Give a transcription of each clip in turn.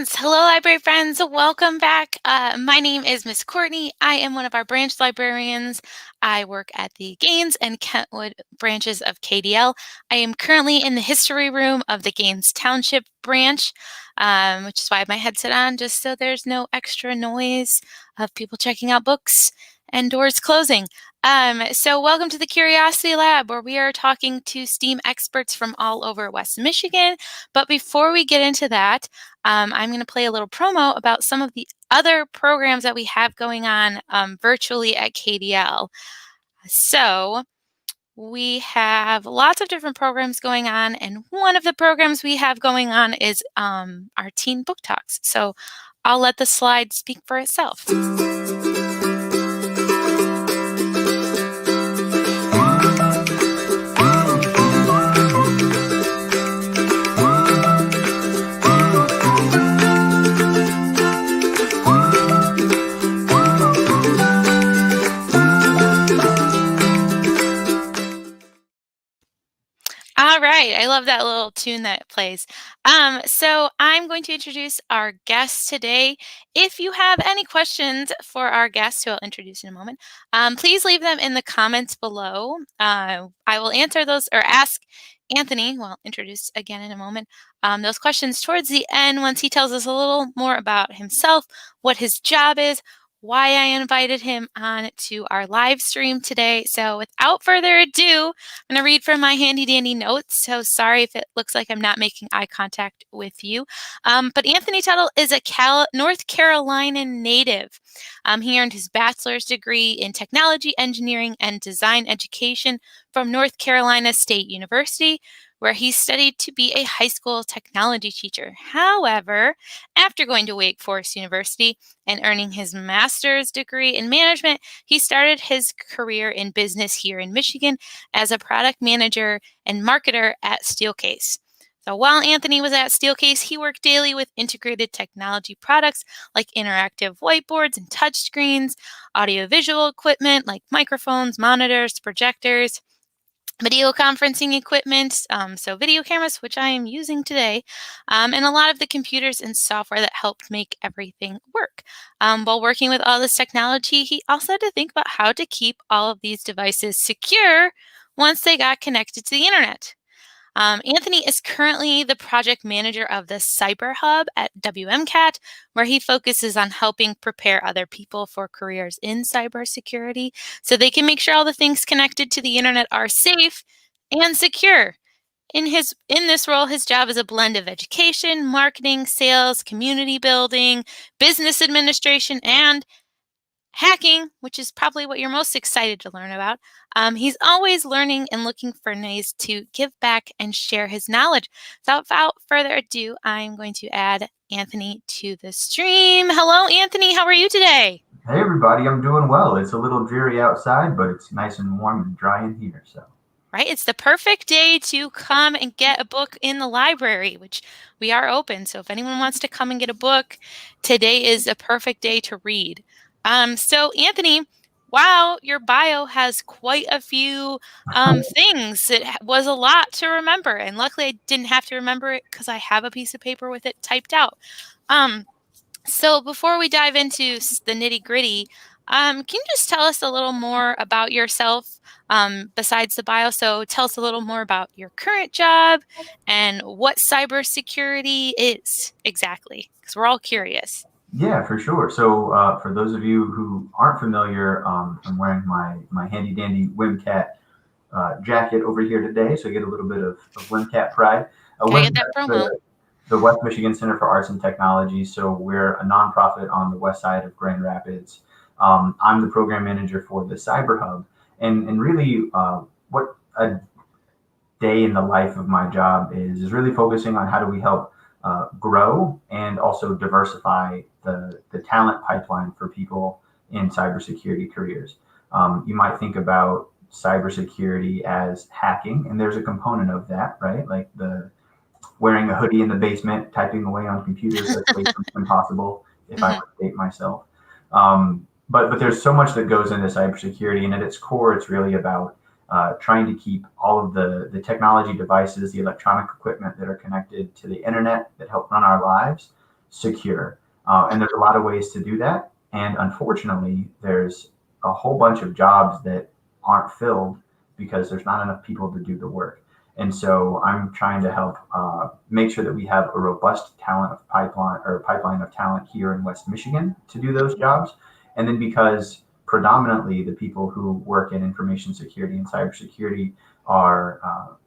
friends. Hello, library friends. Welcome back. My name is Miss Courtney. I am one of our branch librarians. I work at the Gaines and Kentwood branches of KDL. I am currently in the history room of the Gaines Township branch, which is why I have my headset on, just so there's no extra noise of people checking out books and doors closing. So welcome to the Curiosity Lab, where we are talking to STEAM experts from all over West Michigan. But before we get into that, I'm going to play a little promo about some of the other programs that we have going on virtually at KDL. So we have lots of different programs going on, and one of the programs we have going on is our Teen Book Talks. So I'll let the slide speak for itself. All right, I love that little tune that plays. So I'm going to introduce our guest today. If you have any questions for our guest, who I'll introduce in a moment, please leave them in the comments below. I will answer those or ask Anthony, well, introduce again in a moment, those questions towards the end once he tells us a little more about himself, what his job is, why I invited him on to our live stream today. So without further ado, I'm going to read from my handy dandy notes. So sorry if it looks like I'm not making eye contact with you. But Anthony Tuttle is a North Carolina native. He earned his bachelor's degree in technology, engineering, and design education from North Carolina State University, where he studied to be a high school technology teacher. However, after going to Wake Forest University and earning his master's degree in management, he started his career in business here in Michigan as a product manager and marketer at Steelcase. So while Anthony was at Steelcase, he worked daily with integrated technology products like interactive whiteboards and touchscreens, audiovisual equipment like microphones, monitors, projectors, video conferencing equipment, so video cameras, which I am using today, and a lot of the computers and software that helped make everything work. While working with all this technology, he also had to think about how to keep all of these devices secure once they got connected to the internet. Anthony is currently the project manager of the Cyber Hub at WMCAT, where he focuses on helping prepare other people for careers in cybersecurity so they can make sure all the things connected to the internet are safe and secure. In this role, his job is a blend of education, marketing, sales, community building, business administration, and hacking, which is probably what you're most excited to learn about. He's always learning and looking for ways to give back and share his knowledge. So without further ado, I'm going to add Anthony to the stream. Hello, Anthony. How are you today? Hey, everybody. I'm doing well. It's a little dreary outside, but it's nice and warm and dry in here. So, right, it's the perfect day to come and get a book in the library, which we are open. So if anyone wants to come and get a book, today is a perfect day to read. So Anthony, wow, your bio has quite a few things. It was a lot to remember, and luckily I didn't have to remember it because I have a piece of paper with it typed out. So before we dive into the nitty-gritty, can you just tell us a little more about yourself besides the bio? So tell us a little more about your current job and what cybersecurity is exactly, because we're all curious. yeah, for sure. So, for those of you who aren't familiar, I'm wearing my handy dandy WMCAT jacket over here today, so I get a little bit of WMCAT pride. Gotta get that promo. The West Michigan Center for Arts and Technology. So we're a nonprofit on the west side of Grand Rapids. I'm the program manager for the Cyber Hub, and really, what a day in the life of my job is really focusing on how do we help grow and also diversify the talent pipeline for people in cybersecurity careers. You might think about cybersecurity as hacking, and there's a component of that, right? Like the wearing a hoodie in the basement, typing away on computers. That's way impossible if I were to date myself. But there's so much that goes into cybersecurity, and at its core, it's really about trying to keep all of the technology devices, the electronic equipment that are connected to the internet that help run our lives, secure. And there's a lot of ways to do that. And unfortunately, there's a whole bunch of jobs that aren't filled because there's not enough people to do the work. And so I'm trying to help make sure that we have a robust pipeline of talent here in West Michigan to do those jobs. And then because predominantly the people who work in information security and cybersecurity are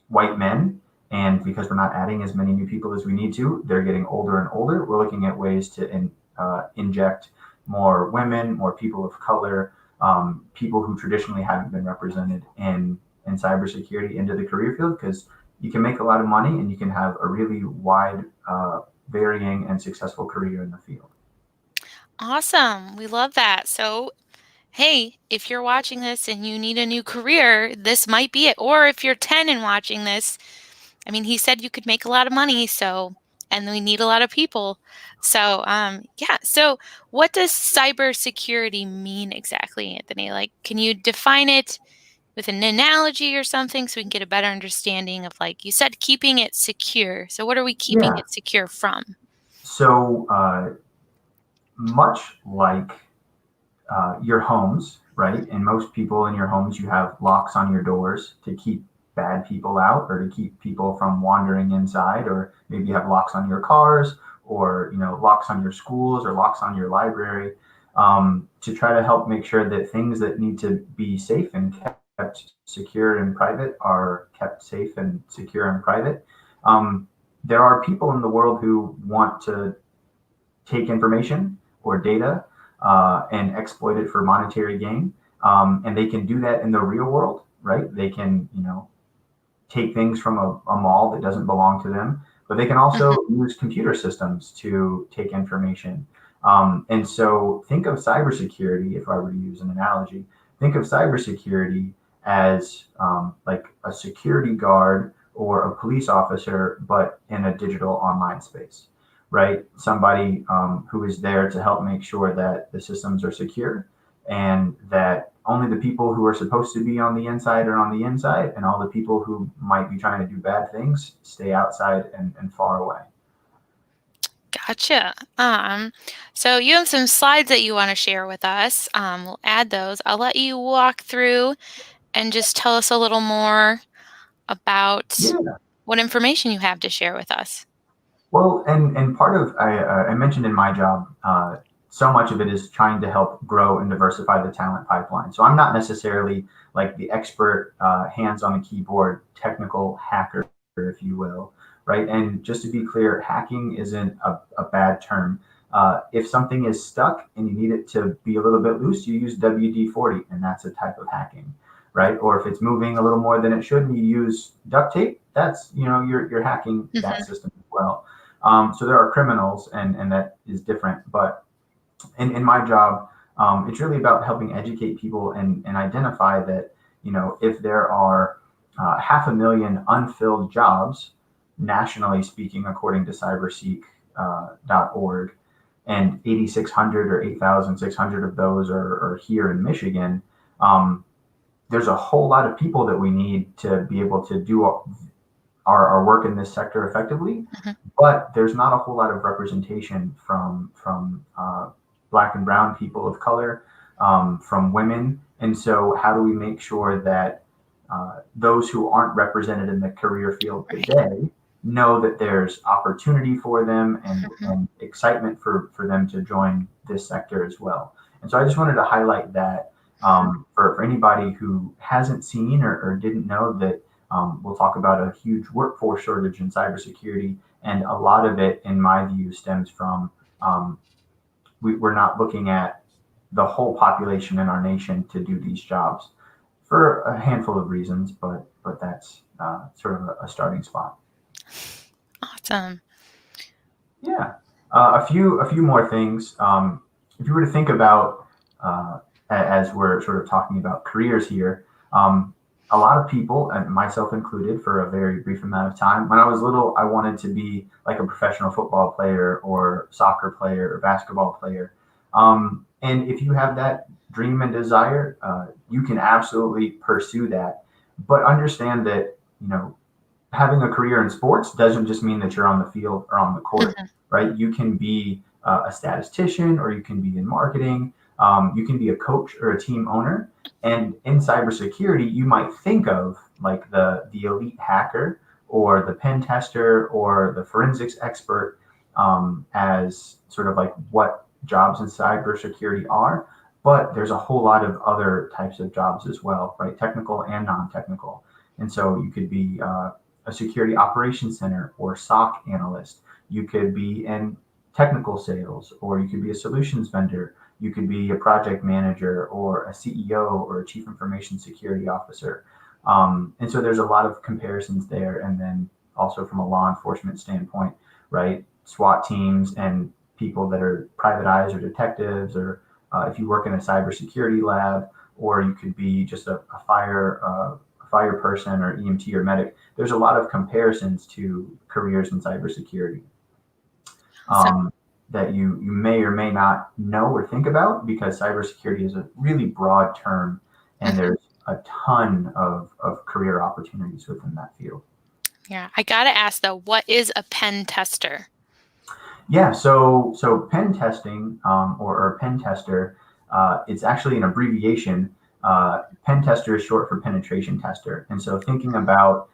white men, and because we're not adding as many new people as we need to, they're getting older and older. We're looking at ways to inject more women, more people of color, people who traditionally haven't been represented in cybersecurity into the career field, because you can make a lot of money and you can have a really wide, varying and successful career in the field. Awesome. We love that. So, hey, if you're watching this and you need a new career, this might be it. Or if you're 10 and watching this, I mean, he said you could make a lot of money, so, and we need a lot of people. So, yeah. So, what does cybersecurity mean exactly, Anthony? Like, can you define it with an analogy or something so we can get a better understanding of, like you said, keeping it secure? So, what are we keeping Yeah. it secure from? So much like your homes, right? And most people in your homes, you have locks on your doors to keep bad people out or to keep people from wandering inside, or maybe you have locks on your cars, or locks on your schools or locks on your library, to try to help make sure that things that need to be safe and kept secure and private are kept safe and secure and private. There are people in the world who want to take information or data and exploit it for monetary gain. And they can do that in the real world, right? They can, take things from a mall that doesn't belong to them, but they can also use computer systems to take information. And so think of cybersecurity, if I were to use an analogy, think of cybersecurity as like a security guard or a police officer, but in a digital online space, right? Somebody who is there to help make sure that the systems are secure and that only the people who are supposed to be on the inside are on the inside, and all the people who might be trying to do bad things stay outside and far away. Gotcha. So you have some slides that you want to share with us. We'll add those. I'll let you walk through and just tell us a little more about Yeah. what information you have to share with us. Well, and part of I mentioned in my job, so much of it is trying to help grow and diversify the talent pipeline. So I'm not necessarily like the expert, hands on the keyboard, technical hacker, if you will, right? And just to be clear, hacking isn't a bad term. If something is stuck and you need it to be a little bit loose, you use WD-40, and that's a type of hacking, right? Or if it's moving a little more than it should, and you use duct tape, that's you're hacking that system as well. So there are criminals, and that is different. But in my job, it's really about helping educate people and identify that, if there are 500,000 unfilled jobs, nationally speaking, according to cyberseek.org, and 8,600 or 8,600 of those are here in Michigan, there's a whole lot of people that we need to be able to do our work in this sector effectively, but there's not a whole lot of representation from Black and brown people of color, from women. And so how do we make sure that those who aren't represented in the career field today know that there's opportunity for them and excitement for them to join this sector as well? And so I just wanted to highlight that for anybody who hasn't seen or didn't know that. We'll talk about a huge workforce shortage in cybersecurity, and a lot of it, in my view, stems from we're not looking at the whole population in our nation to do these jobs for a handful of reasons, but that's sort of a starting spot. Awesome. Yeah, a few more things. If you were to think about as we're sort of talking about careers here. A lot of people, and myself included, for a very brief amount of time. When I was little, I wanted to be like a professional football player or soccer player or basketball player. And if you have that dream and desire, you can absolutely pursue that. But understand that, having a career in sports doesn't just mean that you're on the field or on the court, Mhm. right? You can be a statistician, or you can be in marketing. You can be a coach or a team owner. And in cybersecurity, you might think of like the elite hacker or the pen tester or the forensics expert as sort of like what jobs in cybersecurity are. But there's a whole lot of other types of jobs as well, right? Technical and non-technical. And so you could be a security operations center or SOC analyst. You could be in technical sales, or you could be a solutions vendor. You could be a project manager or a CEO or a chief information security officer. And so there's a lot of comparisons there. And then also from a law enforcement standpoint, right? SWAT teams and people that are private eyes or detectives, or if you work in a cybersecurity lab, or you could be just a fire person or EMT or medic. There's a lot of comparisons to careers in cybersecurity Awesome. that you may or may not know or think about, because cybersecurity is a really broad term, and Mhm. there's a ton of career opportunities within that field. Yeah. I gotta ask though, what is a pen tester? Yeah, so pen testing or pen tester, it's actually an abbreviation. Pen tester is short for penetration tester, and so thinking about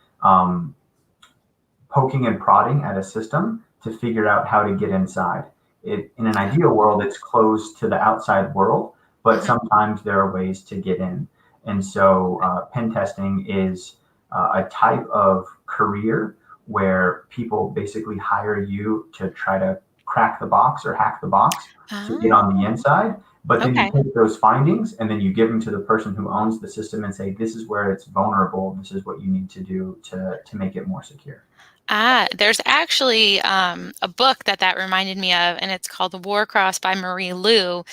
poking and prodding at a system to figure out how to get inside. In an ideal world, it's closed to the outside world, but Mhm. sometimes there are ways to get in. And so, pen testing is a type of career where people basically hire you to try to crack the box or hack the box to get on the Oh, inside. But then you okay. take those findings and then you give them to the person who owns the system and say, this is where it's vulnerable. This is what you need to do to make it more secure. There's actually a book that reminded me of, and it's called The Warcross by Marie Lu.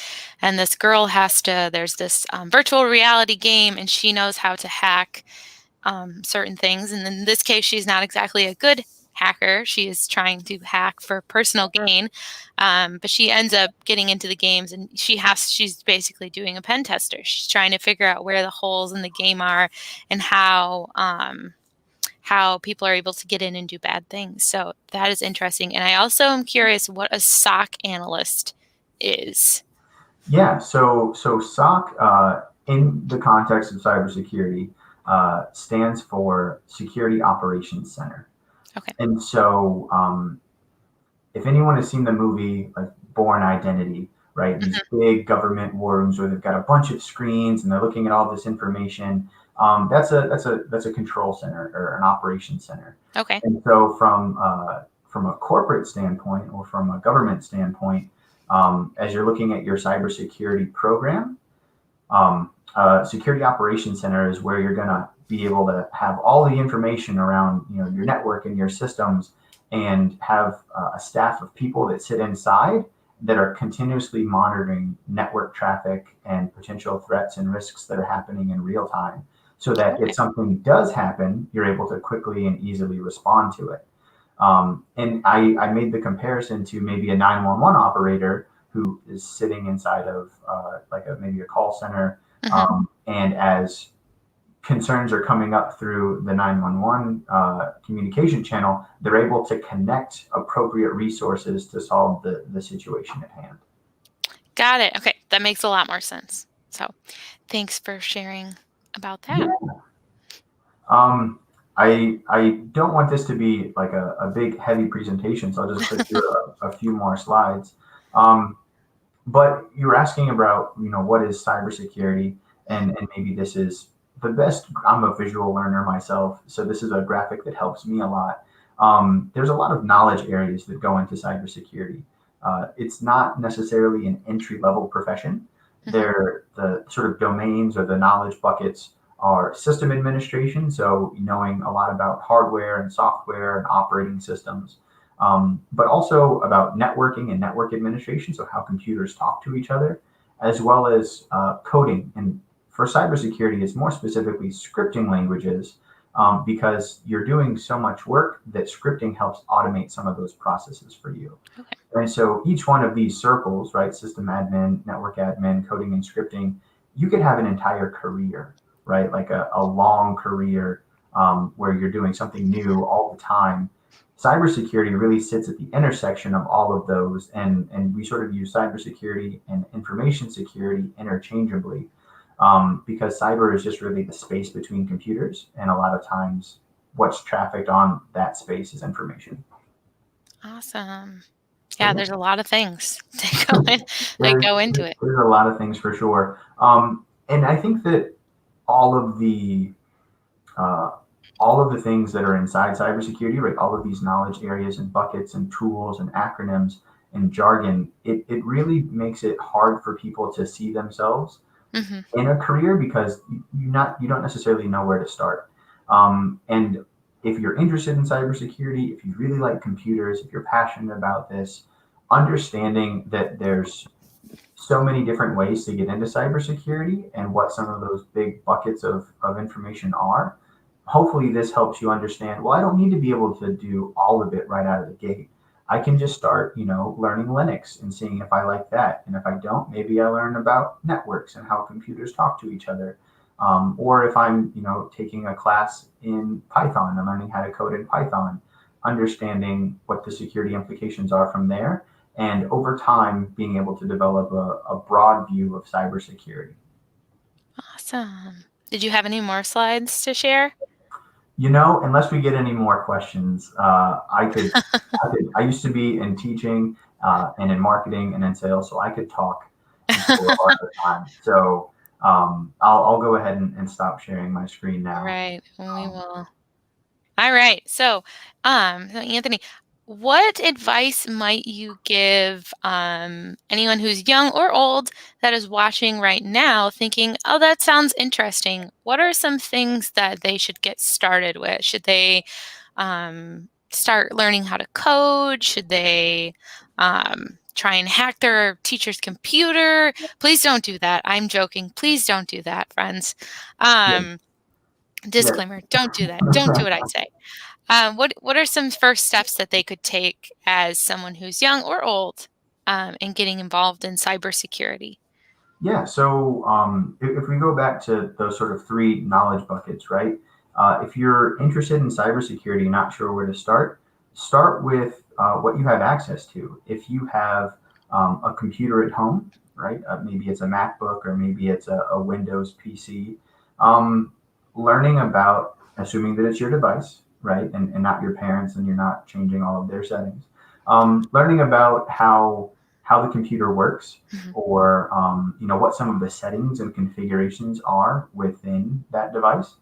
And this girl there's this virtual reality game, and she knows how to hack certain things. And in this case, she's not exactly a good hacker. She is trying to hack for personal gain, but she ends up getting into the games, and she's basically doing a pen tester. She's trying to figure out where the holes in the game are and how people are able to get in and do bad things. So that is interesting. And I also am curious what a SOC analyst is. Yeah, so SOC in the context of cybersecurity stands for Security Operations Center. Okay. And so if anyone has seen the movie like Born Identity, right? These Hmm. big government war rooms where they've got a bunch of screens and they're looking at all this information. That's a control center or an operations center. Okay. And so from a corporate standpoint or from a government standpoint, as you're looking at your cybersecurity program, security operations center is where you're going to be able to have all the information around your network and your systems, and have a staff of people that sit inside that are continuously monitoring network traffic and potential threats and risks that are happening in real time, so that if Okay. something does happen, you're able to quickly and easily respond to it. And I made the comparison to maybe a 911 operator who is sitting inside of like maybe a call center. Hmm. And as concerns are coming up through the 911 communication channel, they're able to connect appropriate resources to solve the situation at hand. Got it. Okay. That makes a lot more sense. So thanks for sharing about that. Yeah. Um, I don't want this to be like a big heavy presentation, so I'll just click through a few more slides. Um, But you were asking about, what is cybersecurity, and maybe this is the best. I'm a visual learner myself, so this is a graphic that helps me a lot. There's a lot of knowledge areas that go into cybersecurity. It's not necessarily an entry level profession. Hmm. They're the sort of domains or the knowledge buckets are system administration, so knowing a lot about hardware and software and operating systems, but also about networking and network administration, so how computers talk to each other, as well as coding. And for cybersecurity, it's more specifically scripting languages, because you're doing so much work that scripting helps automate some of those processes for you. Okay. And so each one of these circles, right, system admin, network admin, coding and scripting, you could have an entire career, right, like a long career where you're doing something new all the time. Cybersecurity really sits at the intersection of all of those, and we sort of use cybersecurity and information security interchangeably, because cyber is just really the space between computers, and a lot of times what's trafficked on that space is information. Awesome. So Yeah, yeah, there's a lot of things that there's go into it. there's a lot of things for sure, and I think that all of the uh, all of the things that are inside cybersecurity, right? All of these knowledge areas and buckets and tools and acronyms and jargon, it really makes it hard for people to see themselves Hmm. in a career because you don't necessarily know where to start. And if you're interested in cybersecurity, if you really like computers, if you're passionate about this, understanding that there's so many different ways to get into cybersecurity and what some of those big buckets of information are. Hopefully, this helps you understand. Well, I don't need to be able to do all of it right out of the gate. I can just start, learning Linux and seeing if I like that. And if I don't, maybe I learn about networks and how computers talk to each other. Or if I'm, taking a class in Python and learning how to code in Python, understanding what the security implications are from there, and over time being able to develop a broad view of cybersecurity. Awesome. Did you have any more slides to share? Unless we get any more questions, I used to be in teaching and in marketing and in sales, so I could talk for a lot of the time. So I'll go ahead and stop sharing my screen All now. right, we Um, will. All right. So Anthony, what advice might you give anyone who's young or old that is watching right now thinking, oh, that sounds interesting? What are some things that they should get started with? Should they start learning how to code? Should they try and hack their teacher's computer? Please don't do that. I'm joking. Please don't do that, friends. yeah, Um, yeah. Disclaimer, don't do that. Don't do what I say. What are some first steps that they could take as someone who's young or old in getting involved in cybersecurity? Yeah, so if we go back to those sort of three knowledge buckets, right? If you're interested in cybersecurity, not sure where to start with what you have access to. If you have a computer at home, right? Maybe it's a MacBook or maybe it's a Windows PC. Um, Learning about, assuming that it's your device, right? And not your parents, and you're not changing all of their settings. Learning about how the computer works, Mhm. or what some of the settings and configurations are within that device.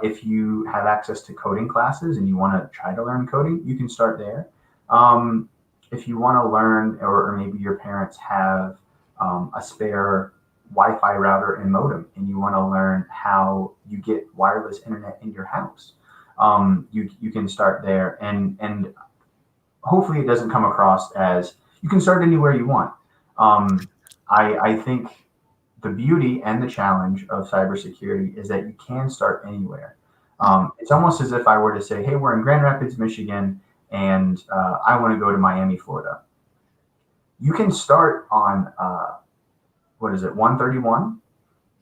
If you have access to coding classes and you want to try to learn coding, you can start there. Um, if you want to learn, or maybe your parents have a spare Wi-Fi router and modem, and you want to learn how you get wireless internet in your house, you can start there, and hopefully it doesn't come across as you can start anywhere you want. Um, I think the beauty and the challenge of cybersecurity is that you can start anywhere. It's almost as if I were to say, hey, we're in Grand Rapids, Michigan, and I want to go to Miami, Florida. You can start on, what is it, 131,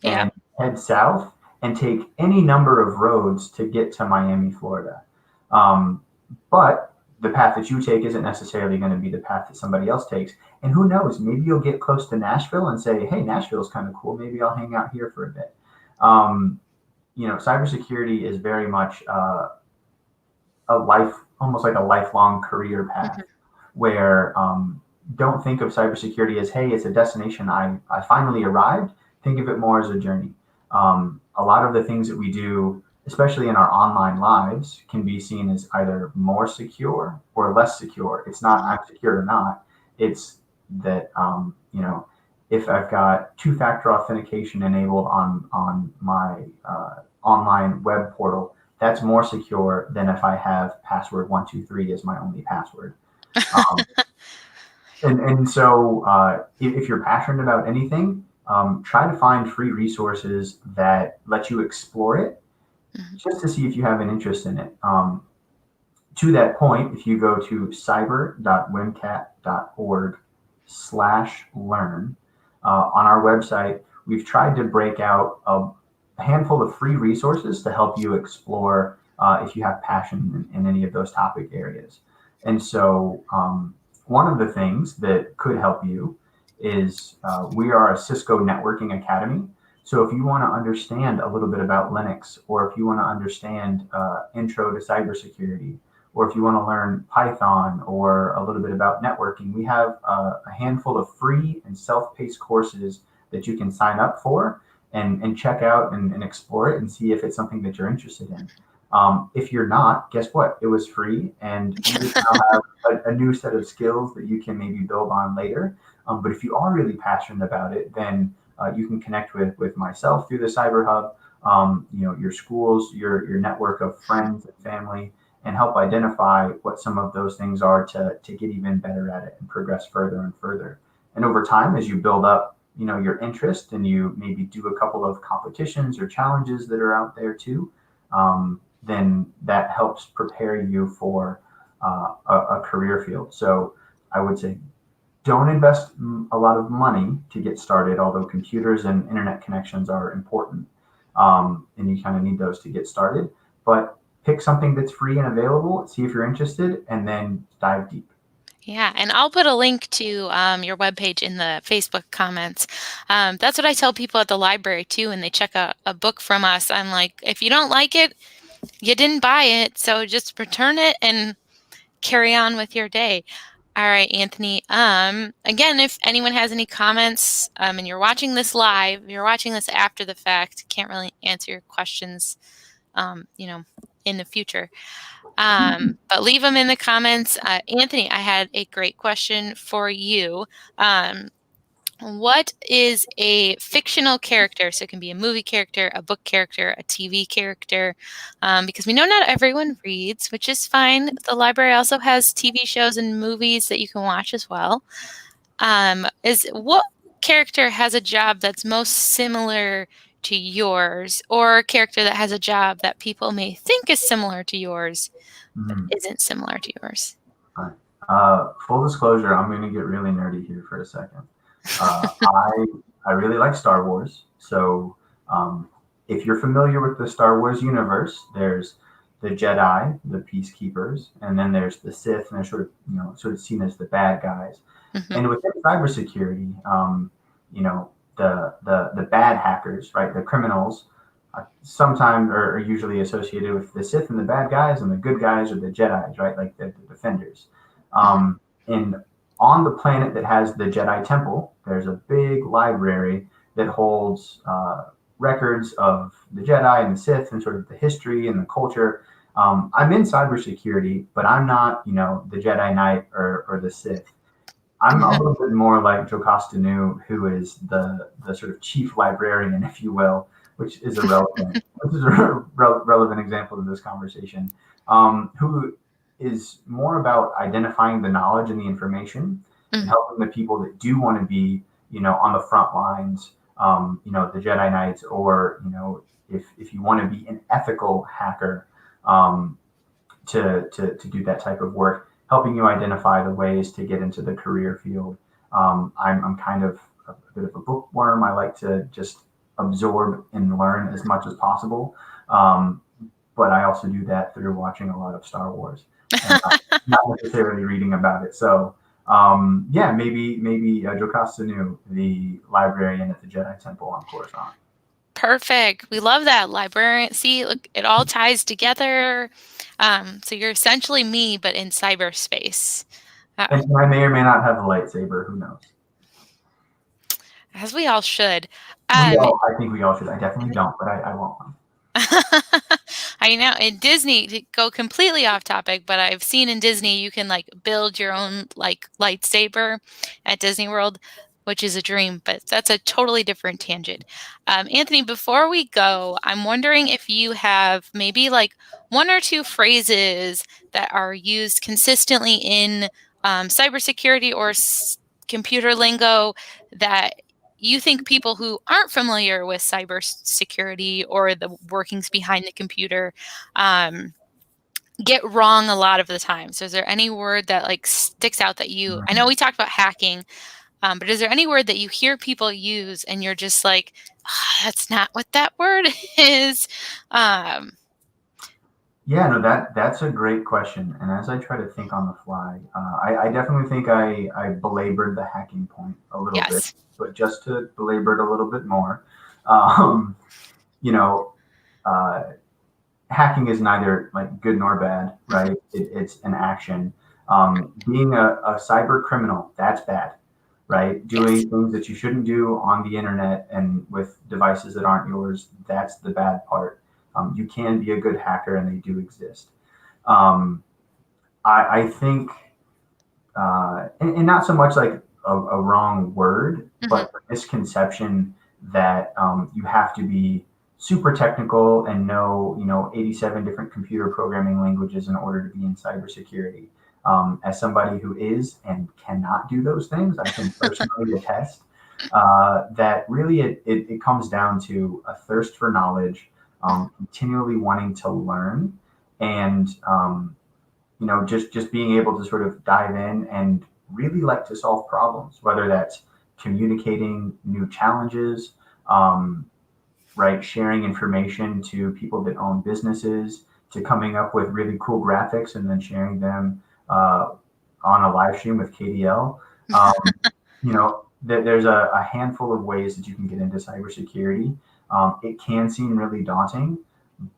Yeah. and head south and take any number of roads to get to Miami, Florida. Um, but the path that you take isn't necessarily going to be the path that somebody else takes. And who knows, maybe you'll get close to Nashville and say, hey, Nashville's kind of cool. Maybe I'll hang out here for a bit. Cybersecurity is very much almost like a lifelong career path, Mhm. where don't think of cybersecurity as, hey, it's a destination. I finally arrived. Think of it more as a journey. A lot of the things that we do, especially in our online lives, can be seen as either more secure or less secure. It's not Mhm. I'm secure or not. It's that, if I've got two-factor authentication enabled on my online web portal, that's more secure than if I have password 123 as my only password. Um, and so, if you're passionate about anything, try to find free resources that let you explore it, Mhm. just to see if you have an interest in it. To that point, if you go to cyber.wmcat.org/learn, on our website, we've tried to break out a handful of free resources to help you explore if you have passion in any of those topic areas. And so, one of the things that could help you is we are a Cisco networking academy. So if you want to understand a little bit about Linux, or if you want to understand intro to cybersecurity, or if you want to learn Python or a little bit about networking, we have a handful of free and self-paced courses that you can sign up for and check out and explore it and see if it's something that you're interested in. If you're not, guess what? It was free, and you just now have a new set of skills that you can maybe build on later. But if you are really passionate about it, then you can connect with myself through the Cyber Hub, your schools, your network of friends and family, and help identify what some of those things are to get even better at it and progress further and further. And over time, as you build up, your interest, and you maybe do a couple of competitions or challenges that are out there too, then that helps prepare you for a career field. So I would say don't invest a lot of money to get started, although computers and internet connections are important. And you kind of need those to get started. But pick something that's free and available, see if you're interested, and then dive deep. Yeah, and I'll put a link to your webpage in the Facebook comments. That's what I tell people at the library too, when they check a book from us. I'm like, if you don't like it, you didn't buy it, so just return it and carry on with your day. All right, Anthony. Again, if anyone has any comments, and you're watching this live, you're watching this after the fact, can't really answer your questions, in the future. But leave them in the comments. Anthony, I had a great question for you. What is a fictional character? So it can be a movie character, a book character, a TV character, because we know not everyone reads, which is fine. The library also has TV shows and movies that you can watch as well. What character has a job that's most similar to yours, or a character that has a job that people may think is similar to yours, but Mhm. isn't similar to yours? All right. Full disclosure, I'm going to get really nerdy here for a second. Uh, I I really like Star Wars. So if you're familiar with the Star Wars universe, there's the Jedi, the Peacekeepers, and then there's the Sith, and they're sort of seen as the bad guys. Hmm. And within cybersecurity, the bad hackers, right, the criminals, sometimes are usually associated with the Sith and the bad guys, and the good guys are the Jedi's, right, like the defenders. And on the planet that has the Jedi Temple, there's a big library that holds records of the Jedi and the Sith and sort of the history and the culture. I'm in cybersecurity, but I'm not, the Jedi Knight or the Sith. I'm a little bit more like Jocasta Nu, who is the sort of chief librarian, if you will, which is a relevant example of this conversation, who is more about identifying the knowledge and the information and Hmm. helping the people that do want to be, on the front lines, the Jedi Knights, or, if you want to be an ethical hacker, to do that type of work, helping you identify the ways to get into the career field. I'm kind of a bit of a bookworm. I like to just absorb and learn as much as possible. But I also do that through watching a lot of Star Wars and not necessarily reading about it. So yeah, maybe Jocasta Nu, the librarian at the Jedi Temple on Coruscant. Perfect. We love that librarian. See, look, it all ties together. So you're essentially me, but in cyberspace. Uh, And I may or may not have a lightsaber. Who knows? as we all should. We Um, all, I think we all should. I definitely don't, but I want one. I know in Disney, to go completely off topic, but I've seen in Disney you can like build your own like lightsaber at Disney World, which is a dream, but that's a totally different tangent. Anthony, before we go, I'm wondering if you have maybe like one or two phrases that are used consistently in cybersecurity or computer lingo that you think people who aren't familiar with cybersecurity or the workings behind the computer um, get wrong a lot of the time. So is there any word that like sticks out that I know we talked about hacking, but is there any word that you hear people use and you're just like, "Ah, that's not what that word is." Um, Yeah, no, that's a great question. And as I try to think on the fly, I definitely think I belabored the hacking point a little bit, Yes. but just to belabor it a little bit more, um, you know, uh, hacking is neither like good nor bad, Mhm. right? It's an action. Being a cyber criminal, that's bad, right? Yes. Doing things that you shouldn't do on the internet and with devices that aren't yours, that's the bad part. You can be a good hacker, and they do exist. Um, I think, and not so much like a wrong word, Mhm. but the misconception that you have to be super technical and know, 87 different computer programming languages in order to be in cybersecurity. As somebody who is and cannot do those things, I can personally attest that really it comes down to a thirst for knowledge, Mhm. continually wanting to learn, and just being able to sort of dive in and really like to solve problems, whether that's communicating new challenges, um, right, sharing information to people that own businesses, to coming up with really cool graphics and then sharing them on a live stream with KDL. Um, there's a handful of ways that you can get into cybersecurity. It can seem really daunting,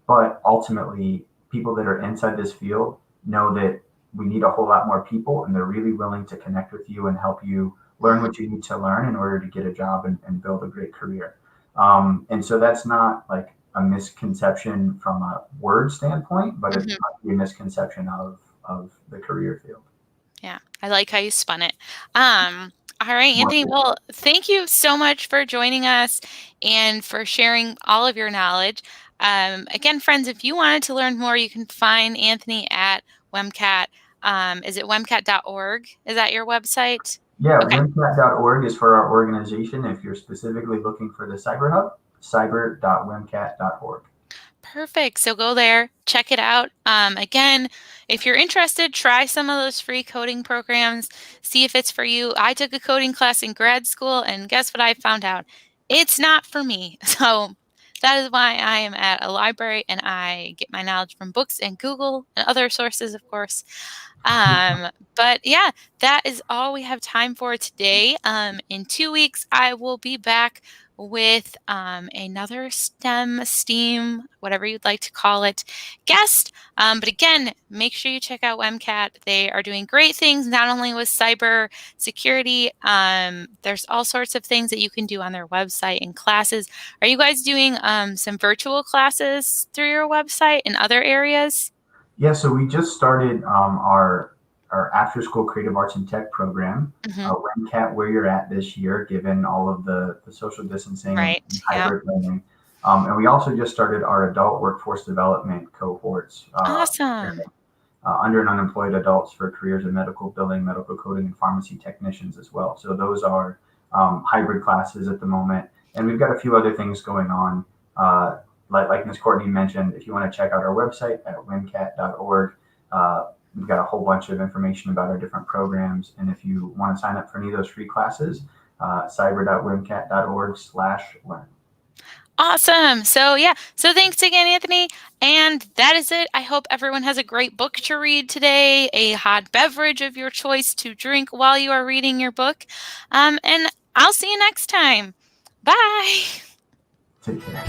but ultimately, people that are inside this field know that we need a whole lot more people, and they're really willing to connect with you and help you learn Mhm. what you need to learn in order to get a job and build a great career. And so that's not like a misconception from a word standpoint, but it Mhm. might be a misconception of the career field. Yeah, I like how you spun it. All right, Anthony. Market. Well, thank you so much for joining us and for sharing all of your knowledge. Again, friends, if you wanted to learn more, you can find Anthony at WMCAT. Is it WMCAT.org? Is that your website? Yeah, Okay. WMCAT.org is for our organization. If you're specifically looking for the Cyber Hub, cyber.wimcat.org. Perfect. So go there, check it out. Again, if you're interested, try some of those free coding programs, see if it's for you. I took a coding class in grad school, and guess what I found out? It's not for me. So that is why I am at a library and I get my knowledge from books and Google and other sources, of course. Um, but yeah, that is all we have time for today. In 2 weeks, I will be back with another STEAM, whatever you'd like to call it, guest. But again, make sure you check out WMCAT. They are doing great things, not only with cyber security. There's all sorts of things that you can do on their website and classes. Are you guys doing some virtual classes through your website in other areas? Yeah, so we just started our after school creative arts and tech program, Hmm. WenCat, where you're at this year, given all of the social distancing and, Right. and Yeah. hybrid learning. And we also just started our adult workforce development cohorts, Awesome. under and unemployed adults for careers in medical billing, medical coding, and pharmacy technicians as well. So those are hybrid classes at the moment, and we've got a few other things going on. Like Ms. Courtney mentioned, if you want to check out our website at wimcat.org, we've got a whole bunch of information about our different programs. And if you want to sign up for any of those free classes, cyber.wimcat.org/learn. Awesome. So, yeah. So, thanks again, Anthony. And that is it. I hope everyone has a great book to read today, a hot beverage of your choice to drink while you are reading your book. And I'll see you next time. Bye. Take care.